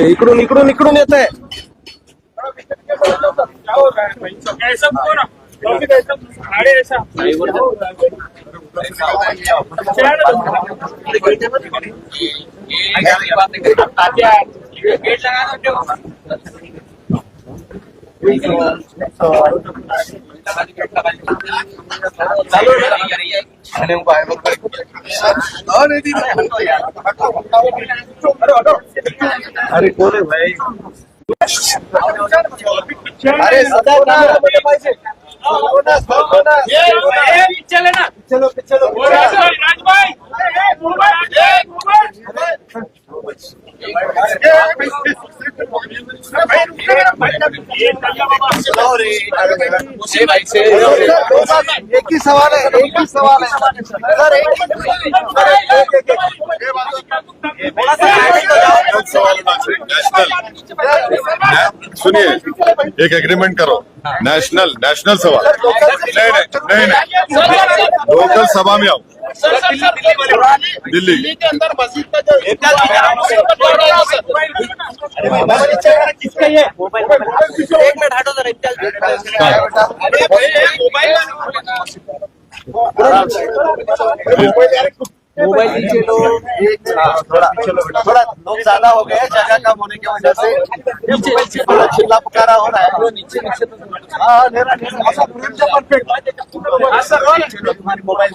इकडून इकडून इकडून येत आहे. ऐसा पूरा अरे ऐसा अरे कोण आहे भाई? अरे सदा कॅमेरामध्ये पाहिजे. चले ना चलो चलो राजभाई एक ही सवाल है, एक ही सवाल है सर. सुनिए, एक एग्रीमेंट करो. नेशनल नेशनल सवाल नहीं नहीं नहीं नहीं, लोकल सभा में आओ. दिल्ली के अंदर मस्जिद का जो किसका ये एक मिनट हटो जरा मोबाइल नीचे लो. थोड़ा लोग ज्यादा हो गए, जगह कम होने की वजह से नीचे थोड़ा चिल्ला पुकारा हो रहा है. नीचे तुम्हारी मोबाइल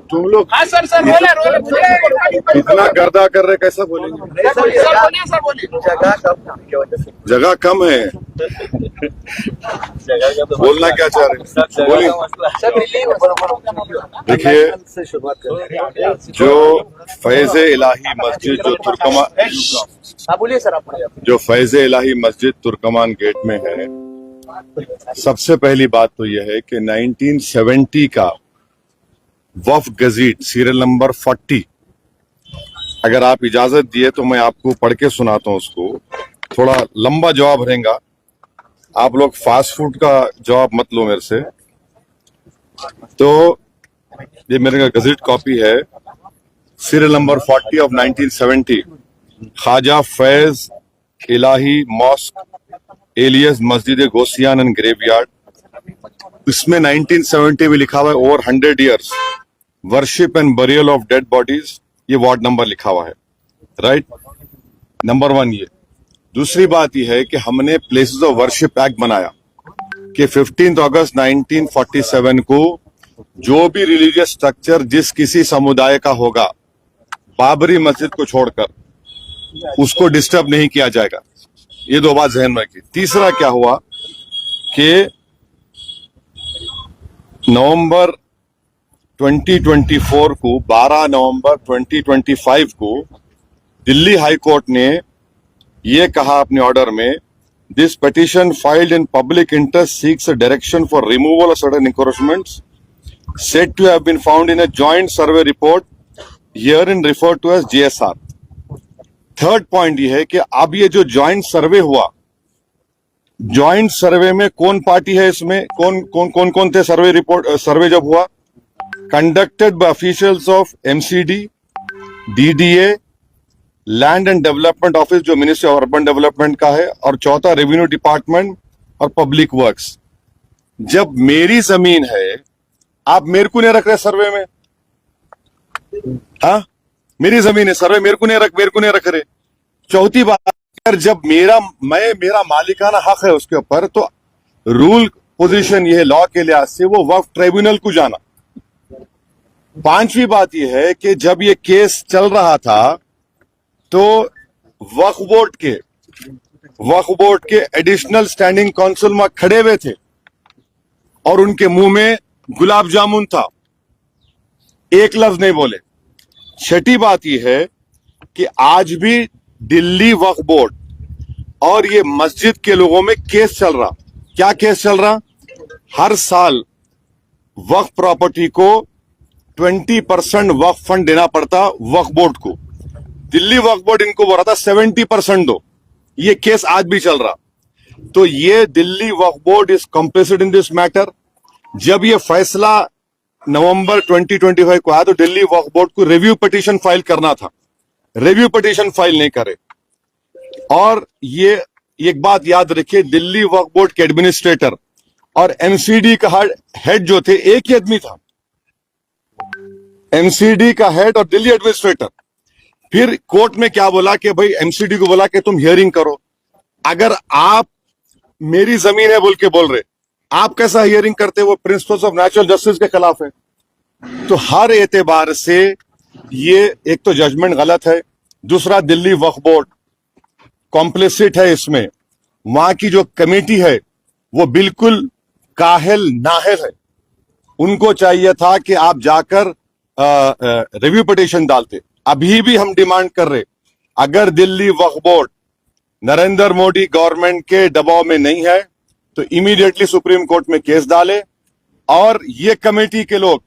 तुम लोग हाँ सर बोले इतना गर्दा कर रहे, कैसा बोलेंगे? सर बोलिए जगह कम होने की वजह से. जगह कम है, बोलना क्या चाह रहे? बोलिए. देखिए, से शुरुआत करें. जो फैज इलाही मस्जिद जो तुर्कमान, हाँ बोलिए सर. आप जो फैज इलाही मस्जिद तुर्कमान गेट में है, सबसे पहली बात तो यह है कि 1970 का वफ गजीट सीरियल नंबर 40, अगर आप इजाजत दिए तो मैं आपको पढ़ के सुनाता हूं. उसको थोड़ा लंबा जवाब रहेगा. आप लोग फास्ट फूड का जवाब मत लो मेरे से. तो ये मेरे का गजट कॉपी है, serial number 40 of 1970, Khwaja Faiz Ilahi mosque alias मस्जिद गोसियान एंड ग्रेवयार्ड. इसमें 1970 में लिखा हुआ है over 100 years worship and burial of dead bodies. ये वार्ड नंबर लिखा हुआ है, राइट. नंबर 1 ये. दूसरी बात यह है कि हमने प्लेसेस ऑफ वर्शिप एक्ट बनाया कि 15 अगस्त 1947 को जो भी रिलीजियस स्ट्रक्चर जिस किसी समुदाय का होगा, बाबरी मस्जिद को छोड़कर उसको डिस्टर्ब नहीं किया जाएगा. ये 2 बात जहन में रखिए. तीसरा क्या हुआ कि नवंबर 2024 को 12 नवंबर 2025 को दिल्ली हाई कोर्ट ने ये कहा अपने ऑर्डर में, this petition filed in public interest seeks a direction for removal of certain encroachments said to have been found in a joint survey report herein referred to as JSR. Third point ये है कि अब ये जो joint सर्वे हुआ, joint सर्वे में कौन party है, इसमें कौन थे सर्वे रिपोर्ट सर्वे जब हुआ? Conducted by officials of MCD, DDA, land and development office जो मिनिस्ट्री ऑफ अर्बन डेवलपमेंट का है, और चौथा रेवेन्यू डिपार्टमेंट और पब्लिक वर्क्स. जब मेरी जमीन है, आप मेरे को नहीं रख रहे सर्वे में. हाँ, मेरी जमीन है, सर्वे मेरे को नहीं रख रहे. चौथी बात, अगर जब मेरा मालिकाना हक है उसके ऊपर, तो रूल पोजीशन ये है लॉ के लिहाज से वो वक्फ ट्रिब्यूनल को जाना. पांचवी बात यह है कि जब ये केस चल रहा था तो वक्फ बोर्ड के एडिशनल स्टैंडिंग काउंसिल में खड़े हुए थे और उनके मुंह में गुलाब जामुन था, एक लफ्ज नहीं बोले. छठी बात यह है कि आज भी दिल्ली वक्फ बोर्ड और ये मस्जिद के लोगों में केस चल रहा। क्या केस चल रहा? हर साल वक्फ प्रॉपर्टी को 20% वक्फ फंड देना पड़ता वक्फ बोर्ड को। दिल्ली वक्फ बोर्ड इनको बोल रहा था 70% दो। ये केस आज भी चल रहा। तो ये Delhi Waqf board is complicit in this matter. जब ये फैसला नवंबर 2025 को आया तो दिल्ली वक्फ बोर्ड को रिव्यू पिटीशन फाइल करना था। रिव्यू पिटीशन फाइल नहीं करे। और ये एक बात याद रखिए, दिल्ली वक्फ बोर्ड के एडमिनिस्ट्रेटर और एमसीडी का हेड जो थे एक ही आदमी था। एमसीडी का हेड और दिल्ली एडमिनिस्ट्रेटर। फिर कोर्ट में क्या बोला कि भाई एमसीडी को बोला कि तुम हियरिंग करो। अगर आप मेरी जमीन है बोल के बोल रहे, आप कैसा हियरिंग करते? वो प्रिंसिपल्स ऑफ नेचुरल जस्टिस के खिलाफ है। तो हर एतबार से ये एक तो जजमेंट गलत है, दूसरा दिल्ली वक्फ बोर्ड कॉम्प्लिसिट है इसमें। वहां की जो कमेटी है वो बिल्कुल काहिल नाहिल है। उनको चाहिए था कि आप जाकर रिव्यू पिटीशन डालते। अभी भी हम डिमांड कर रहे, अगर दिल्ली वक्फ बोर्ड नरेंद्र मोदी गवर्नमेंट के दबाव में नहीं है तो इमीडिएटली सुप्रीम कोर्ट में केस डाले। और ये कमेटी के लोग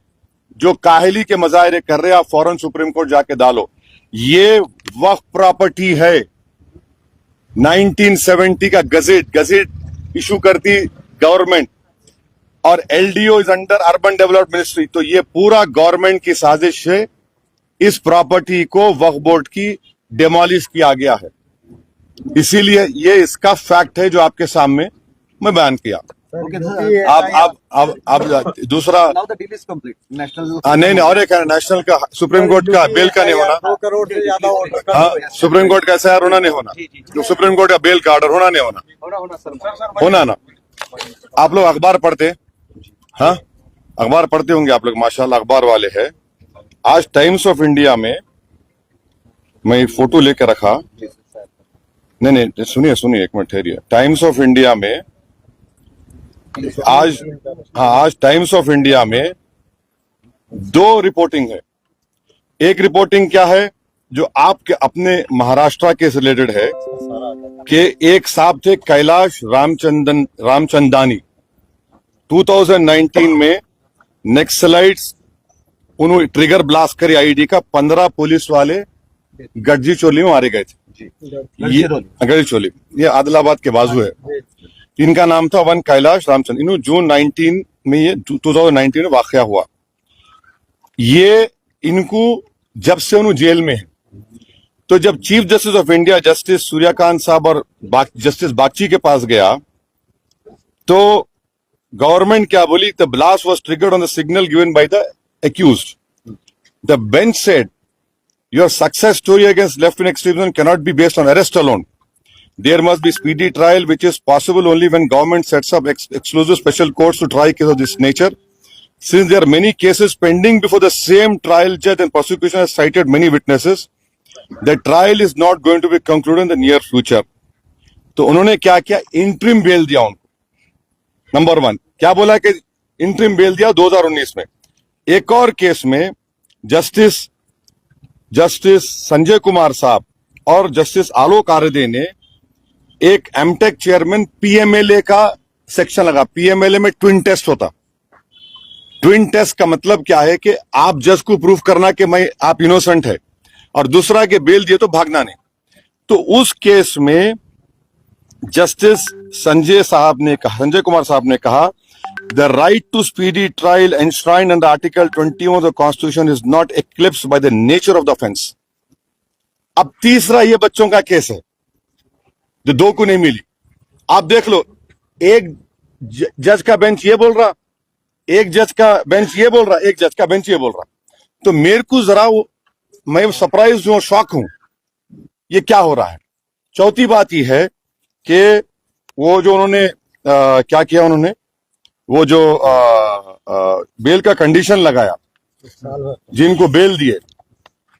जो काहिली के मजाहरे कर रहे हैं, आप फौरन सुप्रीम कोर्ट जाके डालो। ये वक्फ प्रॉपर्टी है। 1970 का गजेट इशू करती गवर्नमेंट और LDO is under urban development ministry. तो ये पूरा गवर्नमेंट की साजिश है। इस प्रॉपर्टी को वक्फ बोर्ड की डेमोलिश किया गया है। इसीलिए ये इसका फैक्ट है जो आपके सामने मैं बयान किया। अब दूसरा Now the deal is complete. National नहीं और एक है नेशनल का, सुप्रीम कोर्ट का बेल का नहीं होना। 2 करोड़ से ज्यादा ऑर्डर हाँ, सुप्रीम कोर्ट का एसआईआर होना नहीं होना, तो सुप्रीम कोर्ट का बेल का ऑर्डर होना नहीं होना, होना सर। होना ना। आप लोग अखबार पढ़ते? हाँ, अखबार पढ़ते होंगे आप लोग, माशाल्लाह अखबार वाले हैं। आज टाइम्स ऑफ इंडिया में मैं फोटो लेकर रखा। नहीं सुनिए एक मिनट ठहरिए। टाइम्स ऑफ इंडिया में आज टाइम्स ऑफ इंडिया में 2 रिपोर्टिंग है। एक रिपोर्टिंग क्या है जो आपके अपने महाराष्ट्र के रिलेटेड है कि एक साहब थे कैलाश रामचंदानी। 2019 में नक्सलाइट्स उन्होंने ट्रिगर ब्लास्ट करी आईडी का, 15 पुलिस वाले गड्जी चोली में मारे गए थे। गड्जी चोली ये आदिलाबाद के बाजू है। इनका नाम था वन कैलाश रामचंद्र। इन्होंने जून 19 में ये 2019 में वाकया हुआ। ये इनको जब से उन्होंने जेल में है, तो जब chief justice of India justice Suryakant साहब और जस्टिस बागची के पास गया तो गवर्नमेंट क्या बोली? The blast was triggered on the signal given by the accused. The bench said, your success story against left-wing extremism cannot be based on arrest alone. There must be speedy trial, which is possible only when government sets up exclusive special courts to try cases of this nature. Since there are many cases pending before the same trial judge and prosecution has cited many witnesses, the trial is not going to be concluded in the near future. तो उन्होंने क्या किया? Interim bell दिया उनको। Number 1 क्या बोला कि interim bell दिया 2019 में। एक और केस में जस्टिस संजय कुमार साहब और जस्टिस आलोक आरदे ने एक एमटेक चेयरमैन पीएमएलए का सेक्शन लगा। पीएमएलए में ट्विन टेस्ट होता। ट्विन टेस्ट का मतलब क्या है कि आप जज को प्रूफ करना कि आप इनोसेंट है, और दूसरा के बेल दिए तो भागना नहीं। तो उस केस में जस्टिस संजय कुमार साहब ने कहा, the right to speedy trial enshrined under Article 21 of the Constitution is not eclipsed by the nature of the offense. अब तीसरा ये बच्चों का केस है जो 2 को नहीं मिली। आप देख लो, एक जज का बेंच ये बोल रहा, एक जज का बेंच ये बोल रहा, एक जज का बेंच ये बोल रहा। तो मेरे को जरा मैं सरप्राइज हूं, शॉक हूं, ये क्या हो रहा है। चौथी बात ये है कि वो जो उन्होंने क्या किया, उन्होंने वो जो बेल का कंडीशन लगाया, जिनको बेल दिए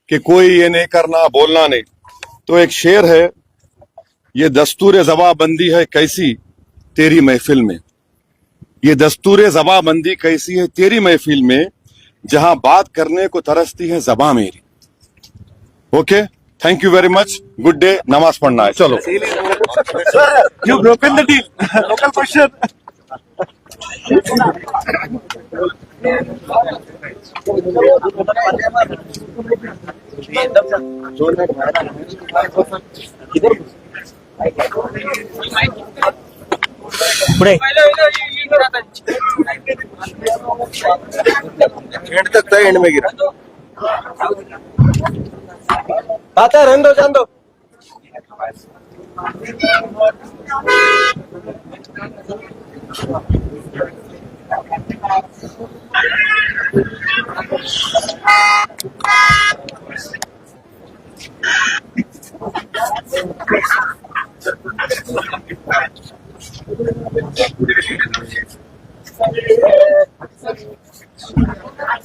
कि कोई ये नहीं करना, बोलना नहीं। तो एक शेर है, ये दस्तूर जबाबंदी है कैसी तेरी महफिल में। ये दस्तूर जबाबंदी कैसी है तेरी महफिल में, जहां बात करने को तरसती है जबां मेरी। Okay, thank you very much, good day, नमाज पढ़ना है, चलो। Sir, you broken the deal. Local question. And तक था, एंड में गिरा। आता रहने दो, जान दो।